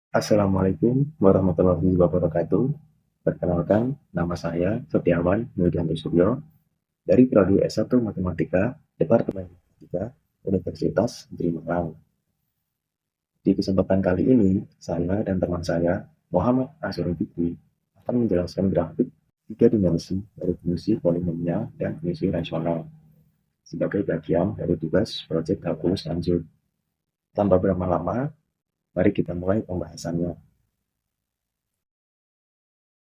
Assalamualaikum warahmatullahi wabarakatuh. Perkenalkan, nama saya Setiawan Mulyanto Suryo dari Prodi S1 Matematika, Departemen Matematika, Universitas Negeri Malang. Di kesempatan kali ini, saya dan teman saya, Muhammad Azrul Fikri, akan menjelaskan grafik tiga dimensi dari fungsi polinomial dan fungsi rasional sebagai bagian dari tugas proyek kalkulus lanjut. Tanpa berlama-lama, mari kita mulai pembahasannya.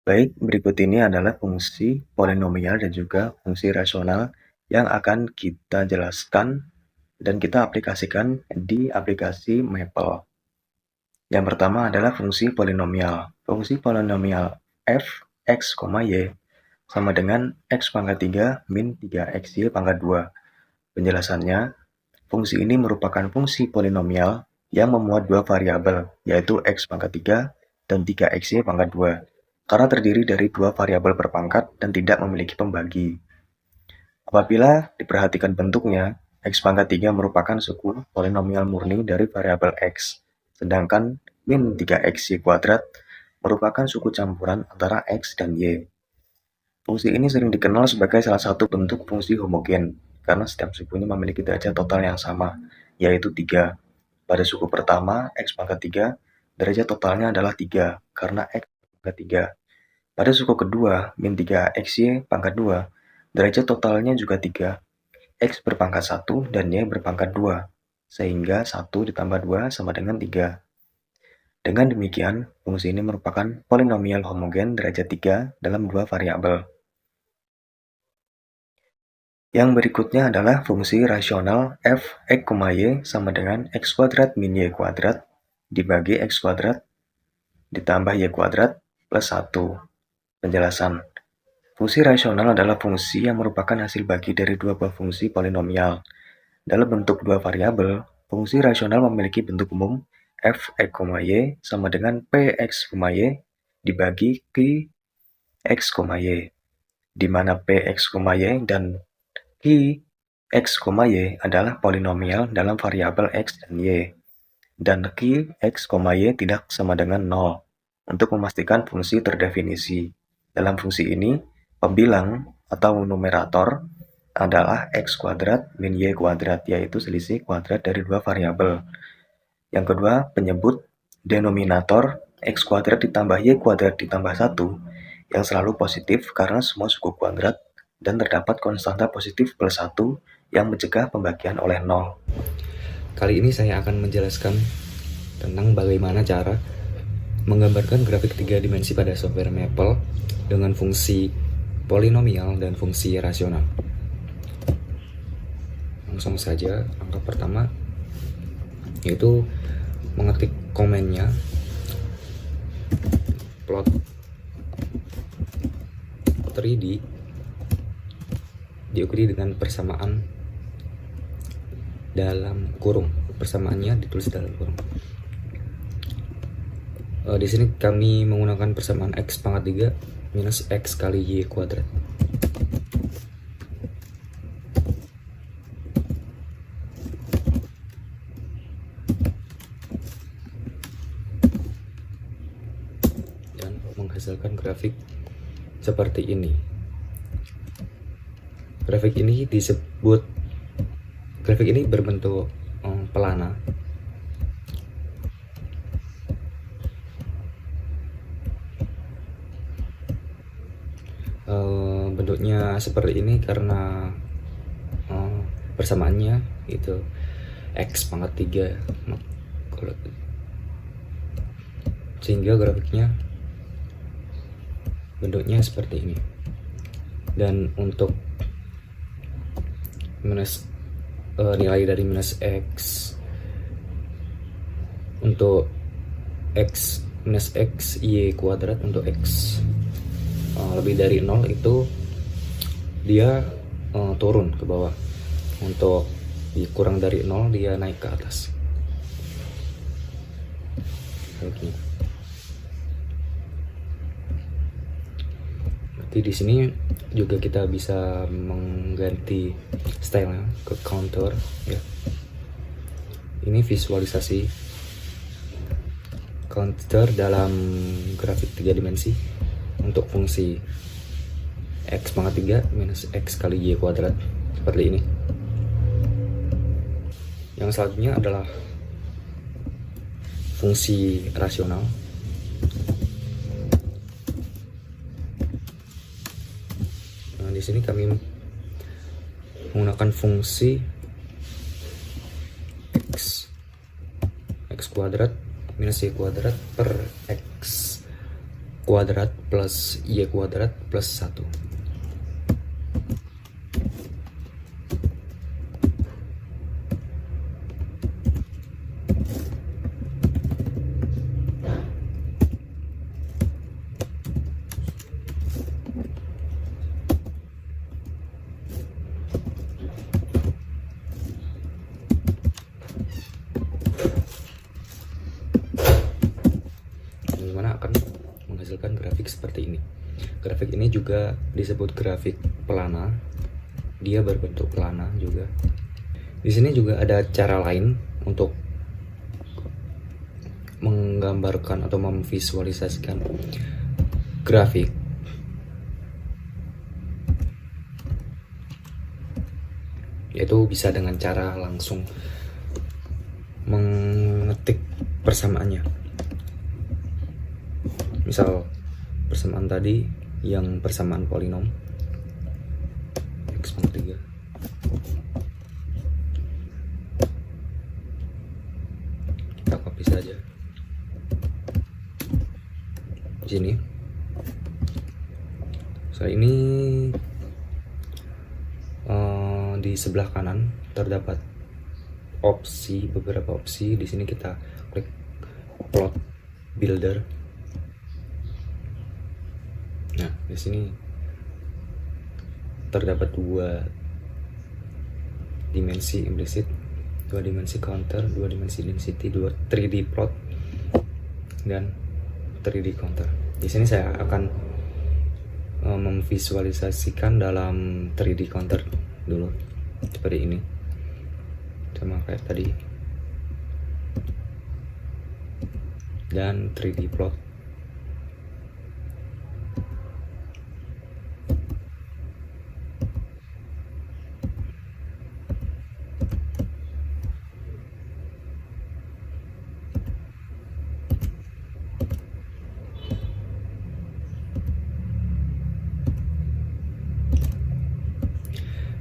Baik, berikut ini adalah fungsi polinomial dan juga fungsi rasional yang akan kita jelaskan dan kita aplikasikan di aplikasi Maple. Yang pertama adalah fungsi polinomial. Fungsi polinomial f, x, y sama dengan x pangkat 3 min 3xy pangkat 2. Penjelasannya, fungsi ini merupakan fungsi polinomial yang memuat dua variabel, yaitu x pangkat 3 dan 3xy pangkat 2. Karena terdiri dari dua variabel berpangkat dan tidak memiliki pembagi. Apabila diperhatikan bentuknya, x pangkat 3 merupakan suku polinomial murni dari variabel x, sedangkan min 3xy kuadrat merupakan suku campuran antara x dan y. Fungsi ini sering dikenal sebagai salah satu bentuk fungsi homogen, karena setiap sukunya memiliki derajat total yang sama, yaitu 3. Pada suku pertama, x pangkat 3, derajat totalnya adalah 3, karena x pangkat 3. Pada suku kedua, min 3xy pangkat 2, derajat totalnya juga 3, x berpangkat 1 dan y berpangkat 2, sehingga 1 ditambah 2 sama dengan 3. Dengan demikian, fungsi ini merupakan polinomial homogen derajat 3 dalam dua variabel. Yang berikutnya adalah fungsi rasional f, x, y sama dengan x kuadrat min y kuadrat dibagi x kuadrat ditambah y kuadrat plus 1. Penjelasan. Fungsi rasional adalah fungsi yang merupakan hasil bagi dari dua buah fungsi polinomial. Dalam bentuk dua variabel, fungsi rasional memiliki bentuk umum f, x, y sama dengan px, y dibagi q, x, y, di mana px, y dan q, x, y adalah polinomial dalam variabel x dan y, dan q, x, y tidak sama dengan 0 untuk memastikan fungsi terdefinisi. Dalam fungsi ini, pembilang atau numerator adalah x kuadrat min y kuadrat, yaitu selisih kuadrat dari dua variabel. Yang kedua, penyebut denominator x kuadrat ditambah y kuadrat ditambah 1 yang selalu positif karena semua suku kuadrat dan terdapat konstanta positif plus 1 yang mencegah pembagian oleh 0. Kali ini saya akan menjelaskan tentang bagaimana cara menggambarkan grafik 3 dimensi pada software Maple dengan fungsi polinomial dan fungsi rasional. Langsung saja, langkah pertama yaitu mengetik komennya plot 3D diikuti dengan persamaan dalam kurung. Persamaannya ditulis dalam kurung. Di sini kami menggunakan persamaan x pangkat 3 minus x kali y kuadrat. Dan menghasilkan grafik seperti ini. Grafik ini berbentuk pelana. Bentuknya seperti ini karena persamaannya itu x pangkat 3, sehingga grafiknya bentuknya seperti ini. Dan untuk nilai dari minus x untuk x minus x y kuadrat untuk x lebih dari 0 itu dia turun ke bawah. Untuk kurang dari 0 dia naik ke atas. Oke. Berarti di sini juga kita bisa mengganti style ke counter ya. Ini visualisasi counter dalam grafik 3 dimensi untuk fungsi x pangkat 3 minus x kali y kuadrat seperti ini. Yang selanjutnya adalah fungsi rasional. Nah, di sini kami menggunakan fungsi x kuadrat minus y kuadrat per x kuadrat plus y kuadrat plus 1. Dimana akan menghasilkan grafik seperti ini. Grafik ini juga disebut grafik pelana. Dia berbentuk pelana juga. Di sini juga ada cara lain untuk menggambarkan atau memvisualisasikan grafik. Yaitu bisa dengan cara langsung mengetik persamaannya. Misal persamaan tadi yang persamaan polinom x pangkat 3 kita copy saja di sini. Setelah ini di sebelah kanan terdapat beberapa opsi. Di sini kita klik plot builder. Nah, di sini terdapat 2 dimensi implisit, 2 dimensi counter, 2 dimensi density, 3D plot, dan 3D counter. Di sini saya akan memvisualisasikan dalam 3D counter dulu, seperti ini, sama kayak tadi, dan 3D plot.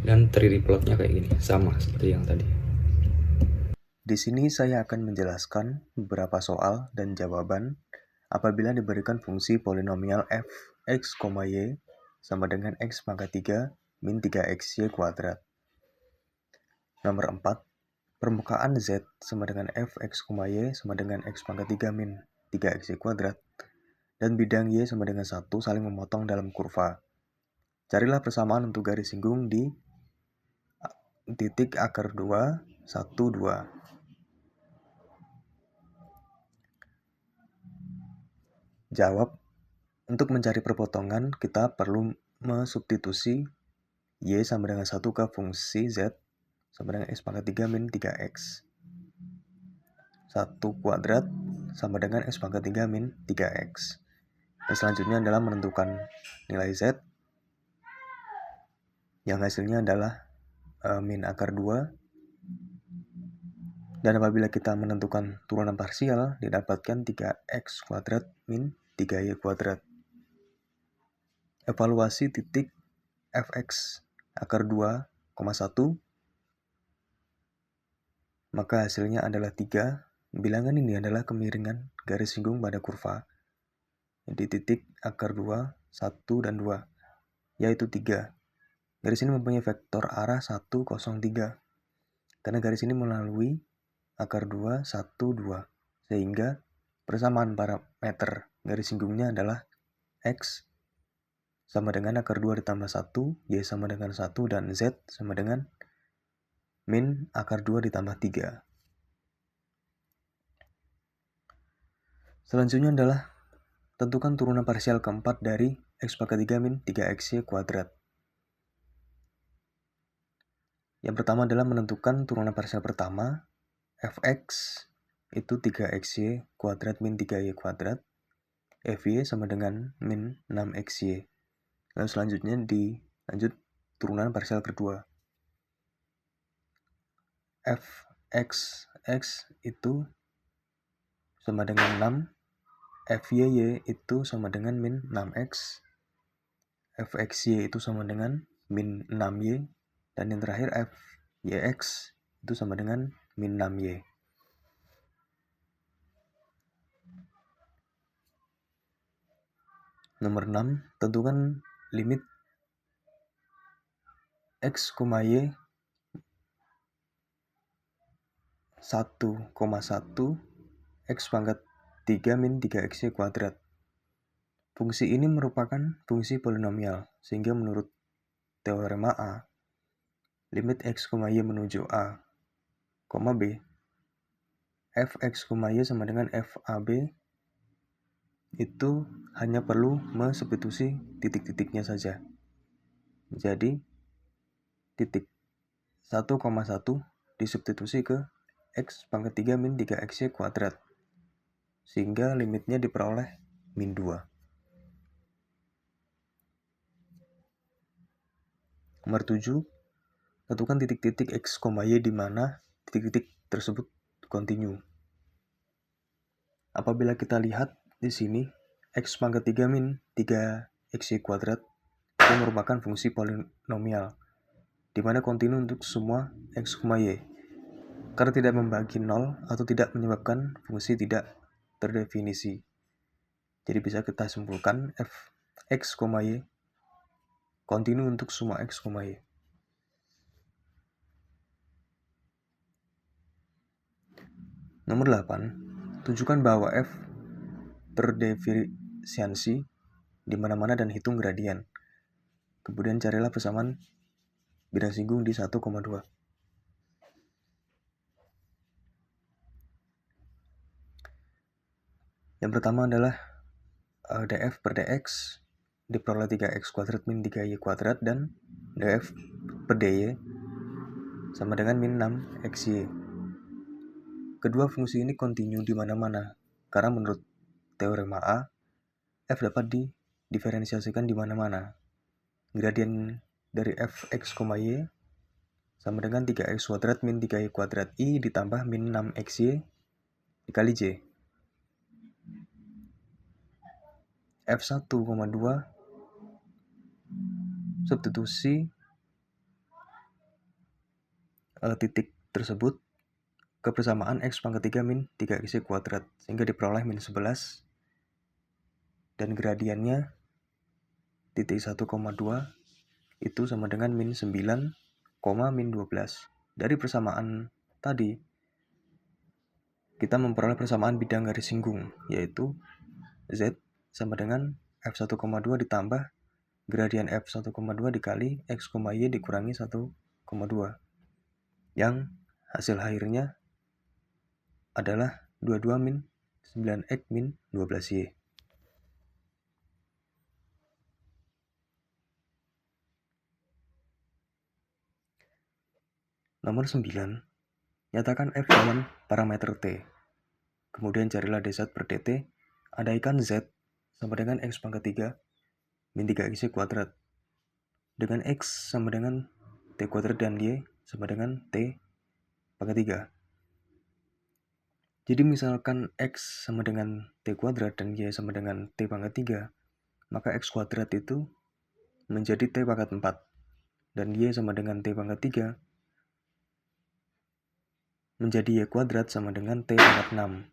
Dan 3D plotnya kayak gini, sama seperti yang tadi. Di sini saya akan menjelaskan beberapa soal dan jawaban apabila diberikan fungsi polinomial f x, y sama dengan x pangkat 3 min 3xy kuadrat. Nomor 4, permukaan z sama dengan f x, y sama dengan x pangkat 3 min 3xy kuadrat dan bidang y sama dengan 1 saling memotong dalam kurva. Carilah persamaan untuk garis singgung di titik akar 2, 1, 2. Jawab. Untuk mencari perpotongan, kita perlu mensubstitusi y sama dengan 1 ke fungsi z sama dengan x pangkat 3 min 3x. 1 kuadrat sama dengan x pangkat 3 min 3x. Dan selanjutnya adalah menentukan nilai z, yang hasilnya adalah min akar 2. Dan apabila kita menentukan turunan parsial, didapatkan 3x kuadrat min 3y kuadrat. Evaluasi titik fx akar 2, 1, maka hasilnya adalah 3. Bilangan ini adalah kemiringan garis singgung pada kurva di titik akar 2, 1, dan 2, yaitu 3. Garis ini mempunyai vektor arah 1, 0, 3. Karena garis ini melalui akar 2, 1, 2, sehingga persamaan parameter garis singgungnya adalah x sama dengan akar 2 ditambah 1, y sama dengan 1, dan z sama dengan min akar 2 ditambah 3. Selanjutnya adalah tentukan turunan parsial keempat dari x pangkat 3 min 3xy kuadrat. Yang pertama adalah menentukan turunan parsial pertama, fx itu 3xy kuadrat min 3y kuadrat. Fy sama dengan min 6xy. Lalu selanjutnya dilanjut turunan parsial kedua. Fxx itu sama dengan 6, Fy itu sama dengan min 6x, Fxy itu sama dengan min 6y, dan yang terakhir Fyx itu sama dengan min 6y. Nomor 6, tentukan limit x, y 1,1 x pangkat 3 min 3xy kuadrat. Fungsi ini merupakan fungsi polinomial, sehingga menurut teorema A, limit x, y menuju A, B, fx, y sama dengan fab itu hanya perlu mensubstitusi titik-titiknya saja. Jadi, titik 1,1 disubstitusi ke x pangkat 3 min 3xy kuadrat, sehingga limitnya diperoleh min 2. Nomor 7, tentukan titik-titik x, y di mana titik-titik tersebut kontinu. Apabila kita lihat di sini, x pangkat 3 min 3xy kuadrat itu merupakan fungsi polinomial, di mana kontinu untuk semua x, y, karena tidak membagi 0 atau tidak menyebabkan fungsi tidak terdefinisi. Jadi bisa kita simpulkan fx, y kontinu untuk semua x, y. Nomor 8, tunjukkan bahwa f terdifferensiasi di mana-mana dan hitung gradien. Kemudian carilah persamaan bidang singgung di 1,2. Yang pertama adalah df per dx diperoleh 3x kuadrat min 3y kuadrat, dan df per dy sama dengan min 6xy. Kedua fungsi ini kontinu di mana-mana, karena menurut teorema A, f dapat didiferensiasikan di mana-mana. Gradien dari fx, y sama dengan 3x kuadrat min 3y kuadrat i ditambah min 6xy dikali j. F1,2 substitusi titik tersebut ke persamaan x pangkat 3 min 3xy kuadrat, sehingga diperoleh min 11, dan gradiennya titik 1,2 itu sama dengan min 9, min 12. Dari persamaan tadi, kita memperoleh persamaan bidang garis singgung, yaitu z sama dengan f1,2 ditambah gradien f1,2 dikali x, y dikurangi 1,2, yang hasil akhirnya adalah 22 min 9x min 12y. Nomor 9, nyatakan f dalam parameter t. Kemudian carilah dz per dt, andaikan z sama dengan x pangkat 3 min 3xy kuadrat, dengan x sama dengan t kuadrat dan y sama dengan t pangkat 3. Jadi misalkan x sama dengan t kuadrat dan y sama dengan t pangkat 3, maka x kuadrat itu menjadi t pangkat 4, dan y sama dengan t pangkat 3 menjadi y kuadrat sama dengan t pangkat 6.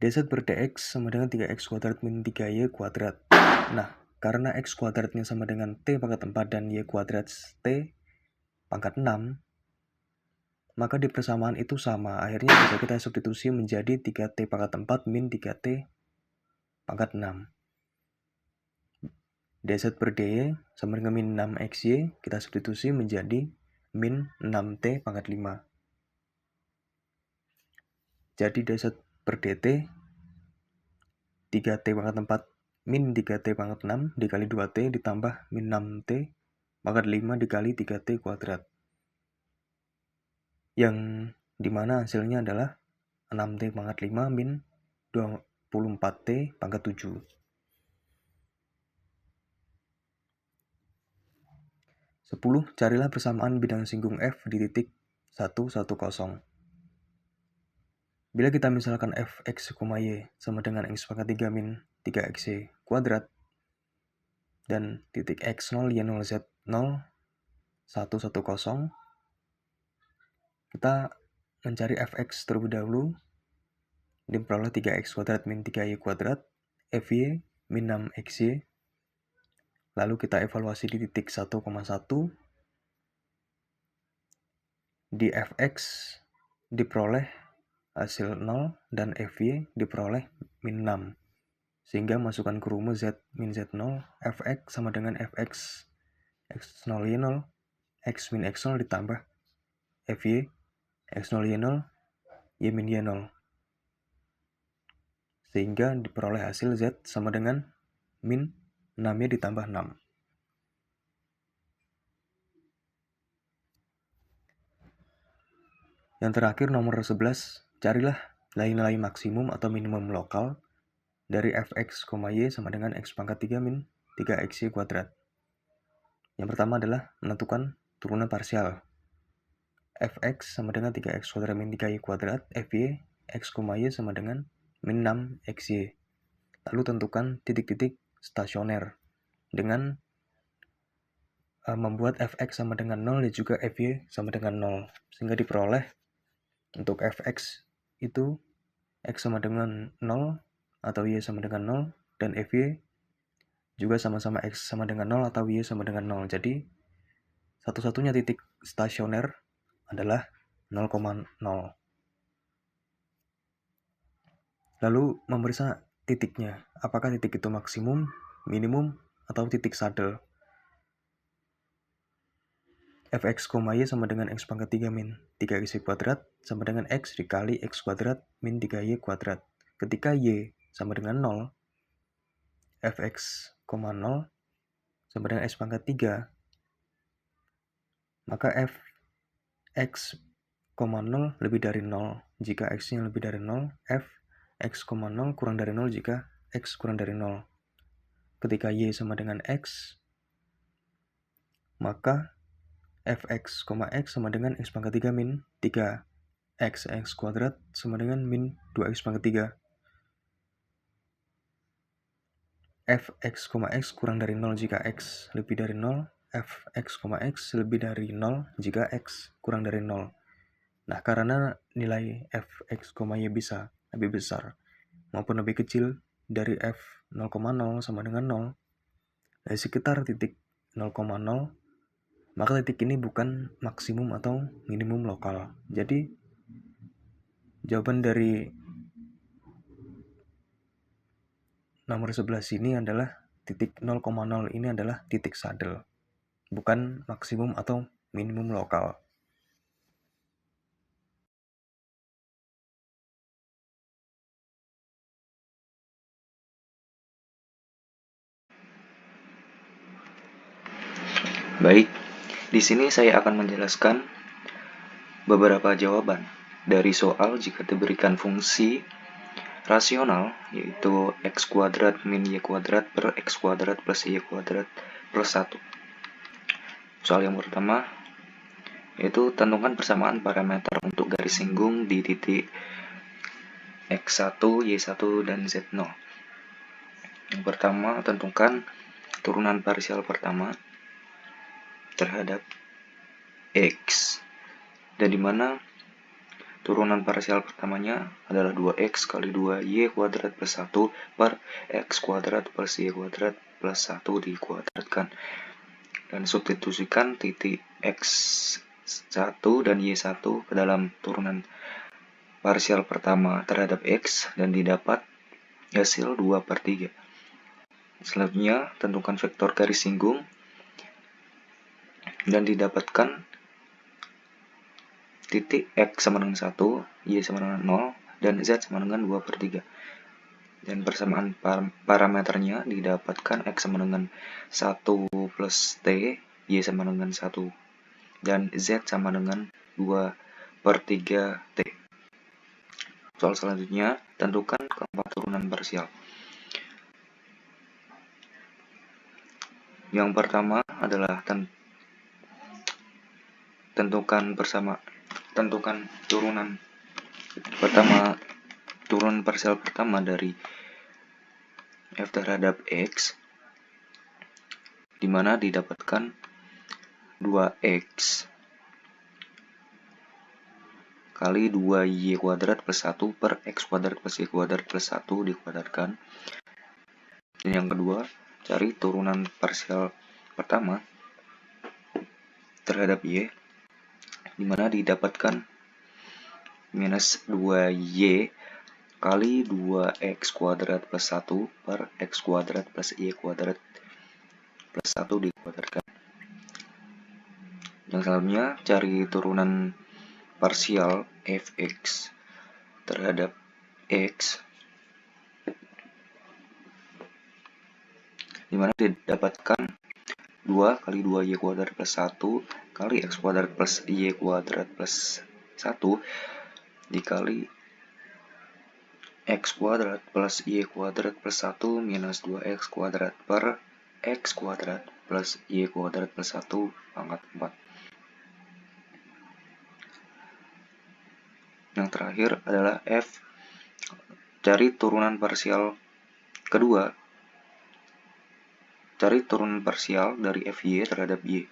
dz per dx sama dengan 3x kuadrat min 3y kuadrat. Nah, karena x kuadratnya sama dengan t pangkat 4 dan y kuadrat t pangkat 6, maka di persamaan itu sama. Akhirnya bisa kita substitusi menjadi 3t pangkat 4 min 3t pangkat 6. dz per dy sama dengan min 6xy, kita substitusi menjadi min 6t pangkat 5. Jadi dz per dt 3t pangkat 4 min 3t pangkat 6 dikali 2t ditambah min 6t pangkat 5 dikali 3t kuadrat. yang dimana hasilnya adalah 6T pangkat 5 min 24T pangkat 7. Carilah persamaan bidang singgung F di titik 1, 1, 0. Bila kita misalkan fx, y sama dengan x pangkat 3 min 3xy kuadrat dan titik x0, y0, z0, 1, 1, 0, kita mencari fx terlebih dahulu, diperoleh 3x kuadrat min 3y kuadrat, fy min 6xy, lalu kita evaluasi di titik 1,1, di fx diperoleh hasil 0 dan fy diperoleh min 6. Sehingga masukkan ke rumus z min z0, fx sama dengan fx x0 y0, x min x0 ditambah fy x0 y0, y min y0. Sehingga diperoleh hasil z sama dengan min 6y ditambah 6. Yang terakhir nomor 11, carilah nilai maksimum atau minimum lokal dari fx, y sama dengan x pangkat 3 min 3xy kuadrat. Yang pertama adalah menentukan turunan parsial. Fx sama dengan 3x kuadrat min 3y kuadrat, fy, x, y sama dengan min 6xy. Lalu tentukan titik-titik stasioner dengan membuat fx sama dengan 0 dan juga fy sama dengan 0. Sehingga diperoleh untuk fx itu x sama dengan 0 atau y sama dengan 0 dan fy juga sama-sama x sama dengan 0 atau y sama dengan 0. Jadi satu-satunya titik stasioner adalah 0,0. Lalu memeriksa titiknya, apakah titik itu maksimum, minimum, atau titik saddle. Fx, y sama dengan x pangkat 3 min 3xy kuadrat sama dengan x dikali x kuadrat min 3y kuadrat. Ketika y sama dengan 0, fx, 0 sama dengan x pangkat 3, maka fx, 0 lebih dari 0 jika x-nya lebih dari 0, fx, 0 kurang dari 0 jika x kurang dari 0. Ketika y sama dengan x, maka fx, x sama dengan x pangkat 3 min 3x kuadrat sama dengan min 2x pangkat 3. Fx, x kurang dari 0 jika x lebih dari 0. Fx, x lebih dari 0 jika x kurang dari 0. Nah, karena nilai fx, y bisa lebih besar maupun lebih kecil dari f 0,0 sama dengan 0 dari sekitar titik 0,0, maka titik ini bukan maksimum atau minimum lokal. Jadi jawaban dari nomor 11 ini adalah titik 0,0 ini adalah titik saddle, bukan maksimum atau minimum lokal. Baik, di sini saya akan menjelaskan beberapa jawaban dari soal jika diberikan fungsi rasional, yaitu x kuadrat min y kuadrat per x kuadrat plus y kuadrat plus 1. Soal yang pertama, yaitu tentukan persamaan parameter untuk garis singgung di titik x1, y1, dan z0. Yang pertama, tentukan turunan parsial pertama terhadap x, dan dimana turunan parsial pertamanya adalah 2x kali 2y kuadrat plus 1 per x kuadrat plus y kuadrat plus 1 dikuadratkan, dan substitusikan titik x1 dan y1 ke dalam turunan parsial pertama terhadap x, dan didapat hasil 2/3. Selanjutnya, tentukan vektor garis singgung dan didapatkan titik x sama dengan 1, y sama dengan 0, dan z sama dengan 2/3. Dan persamaan parameternya didapatkan x sama dengan 1 plus t, y sama dengan 1, dan z sama dengan 2 per 3T. Soal selanjutnya, tentukan keempat turunan parsial. Yang pertama adalah tentukan turunan pertama, turunan parsial pertama dari f terhadap x, di mana didapatkan 2x kali 2y kuadrat plus 1 per x kuadrat plus y kuadrat plus 1 dikuadratkan. Dan yang kedua, cari turunan parsial pertama terhadap y, di mana didapatkan minus 2y kali 2x kuadrat plus 1 per x kuadrat plus y kuadrat plus 1 dikuadratkan. Yang selanjutnya, cari turunan parsial fx terhadap x, di mana didapatkan 2 kali 2y kuadrat plus 1 kali x kuadrat plus y kuadrat plus 1 dikali x kuadrat plus y kuadrat plus 1 minus 2x kuadrat per x kuadrat plus y kuadrat plus 1 pangkat 4. Yang terakhir adalah f. Cari turunan parsial kedua. Cari turunan parsial dari fy terhadap y,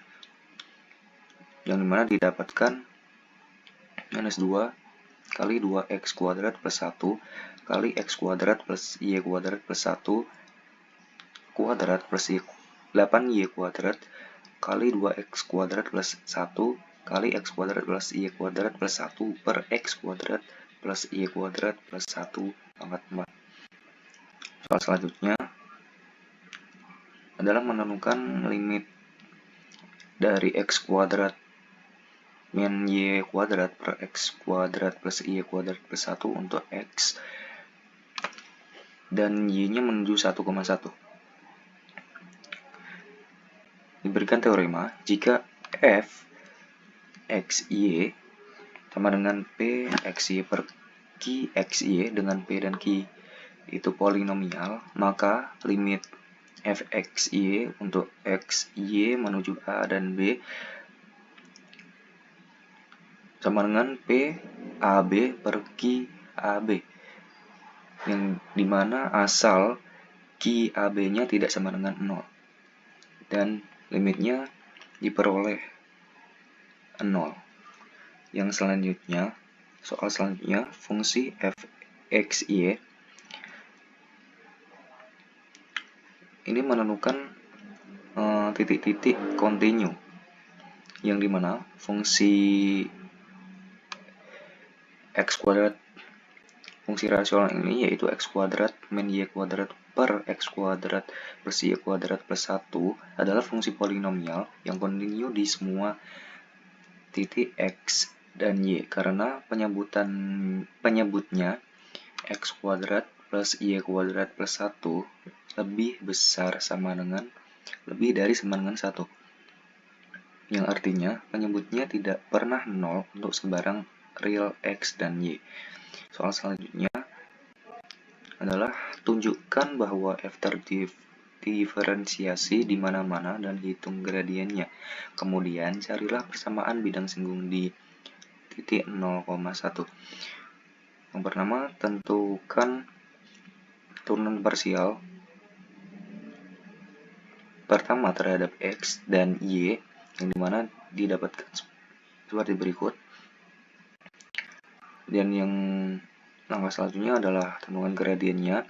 yang dimana didapatkan minus 2 kali 2x kuadrat plus 1 kali x kuadrat plus y kuadrat plus 1 kuadrat plus 8y kuadrat kali 2x kuadrat plus 1 kali x kuadrat plus y kuadrat plus 1 per x kuadrat plus y kuadrat plus 1 pangkat 4. Soal selanjutnya adalah menentukan limit dari x kuadrat min y kuadrat per x kuadrat plus y kuadrat plus 1 untuk x dan y-nya menuju 1,1. Diberikan teorema jika f x y sama dengan p xy per q xy dengan p dan q itu polinomial, maka limit fxy untuk xy menuju a dan b sama dengan p ab per q ab, yang dimana asal q ab-nya tidak sama dengan 0 dan limitnya diperoleh 0. Yang selanjutnya, soal selanjutnya, fungsi fxy ini menentukan titik-titik kontinu, yang dimana fungsi x kuadrat, fungsi rasional ini yaitu x kuadrat min y kuadrat per x kuadrat plus y kuadrat plus 1 adalah fungsi polinomial yang kontinu di semua titik x dan y, karena penyebutnya x kuadrat plus y kuadrat plus 1 lebih dari sama dengan 1, yang artinya penyebutnya tidak pernah 0 untuk sembarang real x dan y. Soal selanjutnya adalah tunjukkan bahwa f terdiferensiasi di mana-mana dan hitung gradiennya. Kemudian carilah persamaan bidang singgung di titik 0,1. Yang pertama, tentukan turunan parsial pertama terhadap x dan y, yang dimana didapatkan seperti berikut. Dan yang langkah selanjutnya adalah tentukan gradiennya.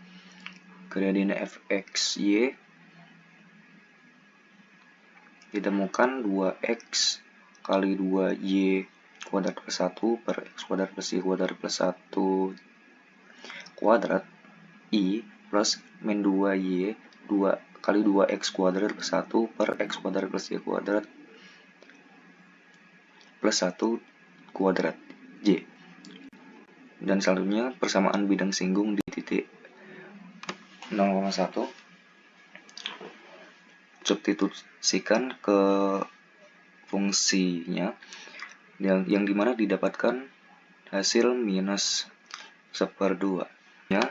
Gradien fxy ditemukan 2x kali 2y kuadrat plus 1 per x kuadrat plus y kuadrat plus 1 kuadrat i plus min 2y 2 kali 2x kuadrat plus 1 per x kuadrat plus y kuadrat plus 1 kuadrat j. Dan selanjutnya persamaan bidang singgung di titik 0,1, substitusikan ke fungsinya yang dimana didapatkan hasil minus 1/2 ya.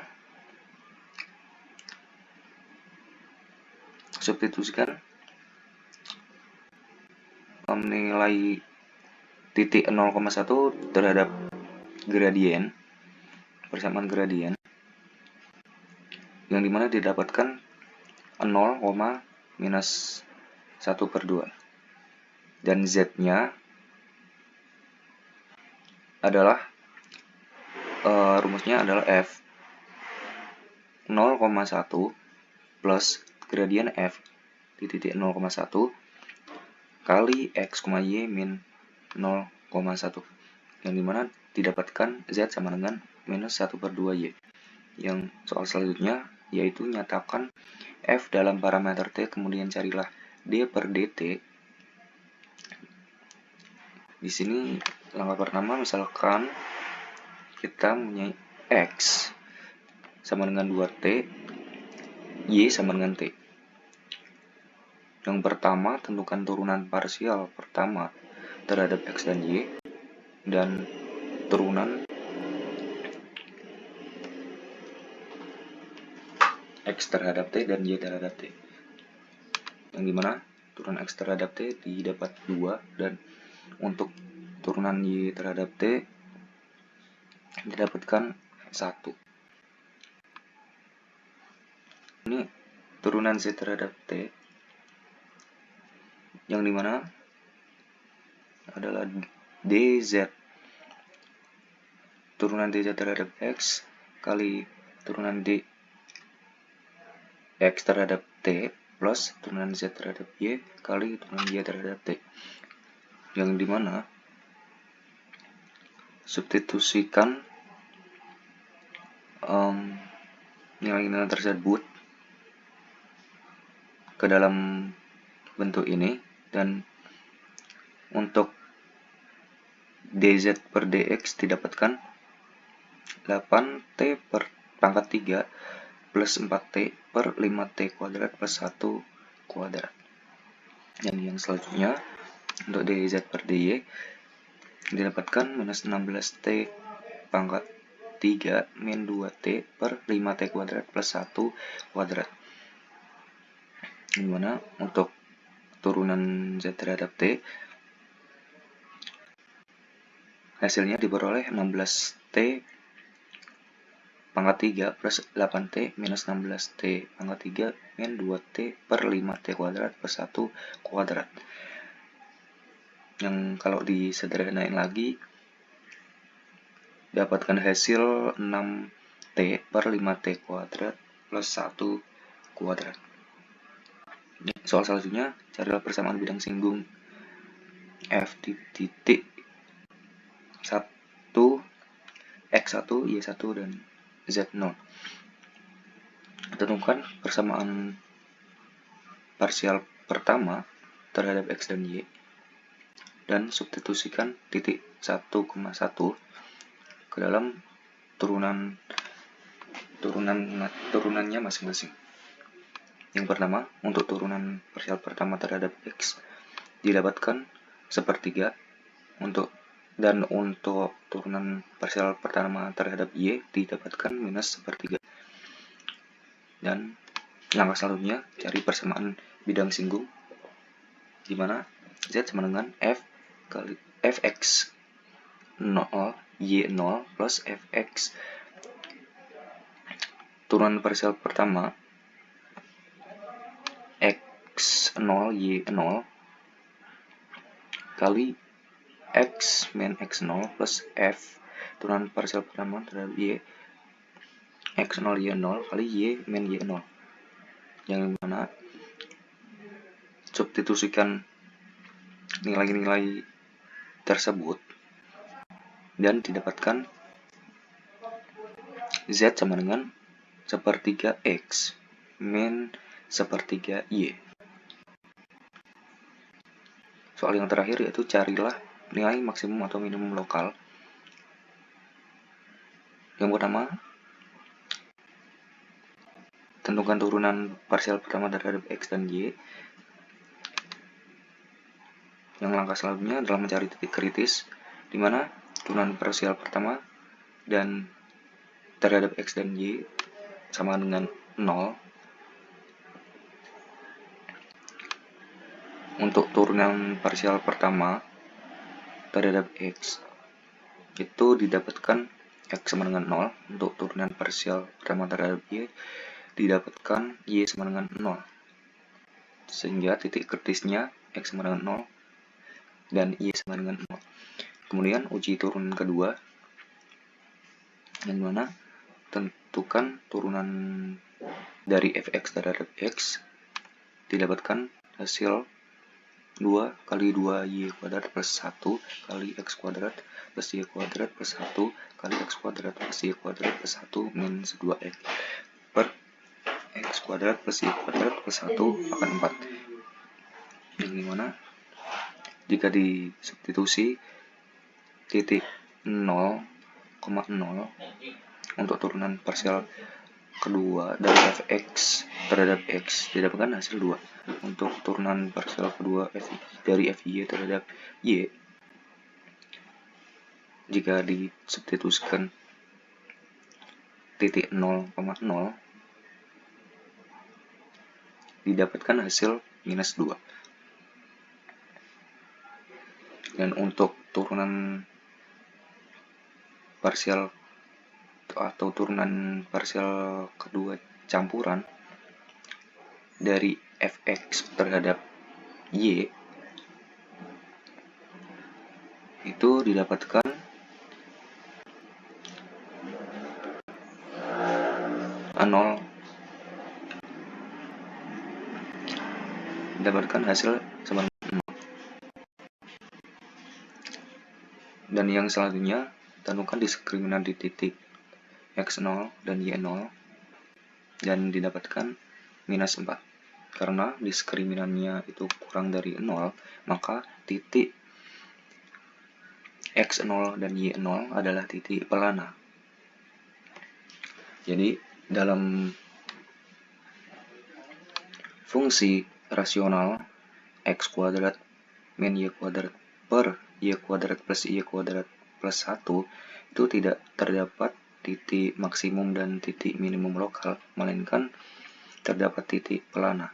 Substitusikan nilai titik 0,1 terhadap gradien, persamaan gradien, yang dimana didapatkan 0, minus 1/2, dan z-nya adalah rumusnya adalah f 0,1 plus gradien f di titik 0,1 kali x, y min 0,1, yang dimana didapatkan z sama dengan minus 1/2 y. Yang soal selanjutnya yaitu nyatakan f dalam parameter t, kemudian carilah d per dt. Di sini langkah pertama, misalkan kita mempunyai x sama dengan 2t, y sama dengan t. Yang pertama, tentukan turunan parsial pertama terhadap x dan y, dan turunan x terhadap t dan y terhadap t. Yang dimana turunan x terhadap t didapat 2, dan untuk turunan y terhadap t didapatkan 1. Ini turunan z terhadap t, yang dimana adalah dz turunan dz terhadap x kali turunan d x terhadap t plus turunan z terhadap y kali turunan y terhadap t, yang dimana substitusikan nilai-nilai tersebut ke dalam bentuk ini, dan untuk dz per dx didapatkan 8t per pangkat 3 plus 4t per 5t kuadrat plus 1 kuadrat. Dan yang selanjutnya untuk dz per dy didapatkan minus 16t pangkat 3 min 2t per 5t kuadrat plus 1 kuadrat. Dimana untuk turunan z terhadap t hasilnya diperoleh 16t pangkat 3 plus 8t minus 16t pangkat 3 min 2t per 5t kuadrat plus 1 kuadrat. Yang kalau disederhanain lagi dapatkan hasil 6t per 5t kuadrat plus 1 kuadrat. Soal selanjutnya, carilah persamaan bidang singgung f di titik 1, x1, y1, dan z0. Tentukan persamaan parsial pertama terhadap x dan y, dan substitusikan titik 1,1 ke dalam turunannya masing-masing. Yang pertama, untuk turunan parsial pertama terhadap x didapatkan 1/3, dan untuk turunan parsial pertama terhadap y didapatkan minus 1/3. Dan langkah selanjutnya cari persamaan bidang singgung, di mana z sama dengan f kali fx 0 y 0 plus fx turunan parsial pertama x 0 y 0 kali x min x0 plus f turunan parsial pertama terhadap y x0 y0 kali y min y0, yang mana substitusikan nilai-nilai tersebut dan didapatkan z sama dengan 1/3 x min 1/3 y. Soal yang terakhir yaitu carilah nilai maksimum atau minimum lokal. Yang pertama, tentukan turunan parsial pertama terhadap x dan y. Yang langkah selanjutnya adalah mencari titik kritis, di mana turunan parsial pertama dan terhadap X dan Y sama dengan 0. Untuk turunan parsial pertama terhadap X itu didapatkan X sama dengan 0. Untuk turunan parsial pertama terhadap Y didapatkan Y sama dengan 0. Sehingga titik kritisnya X sama dengan 0 dan Y sama dengan 0. Kemudian uji turunan kedua, yang mana tentukan turunan dari fx terhadap x didapatkan hasil 2 kali 2y kuadrat plus 1 kali x kuadrat plus y kuadrat plus 1 kali x kuadrat plus y kuadrat plus 1 minus 2x per x kuadrat plus y kuadrat plus 1 akan 4. Yang dimana jika disubstitusi titik 0,0 untuk turunan parsial kedua dari fx terhadap x didapatkan hasil 2. Untuk turunan parsial kedua dari fy terhadap y, jika disubstitusikan titik 0,0 didapatkan hasil minus 2. Dan untuk turunan parsial atau turunan parsial kedua campuran dari fx terhadap y itu didapatkan hasil sama dengan 0. Dan yang selanjutnya tentukan diskriminan di titik x0 dan y0 dan didapatkan minus 4. Karena diskriminannya itu kurang dari 0, maka titik x0 dan y0 adalah titik pelana. Jadi dalam fungsi rasional x kuadrat min y kuadrat per y kuadrat plus y kuadrat plus 1 itu tidak terdapat titik maksimum dan titik minimum lokal, melainkan terdapat titik pelana.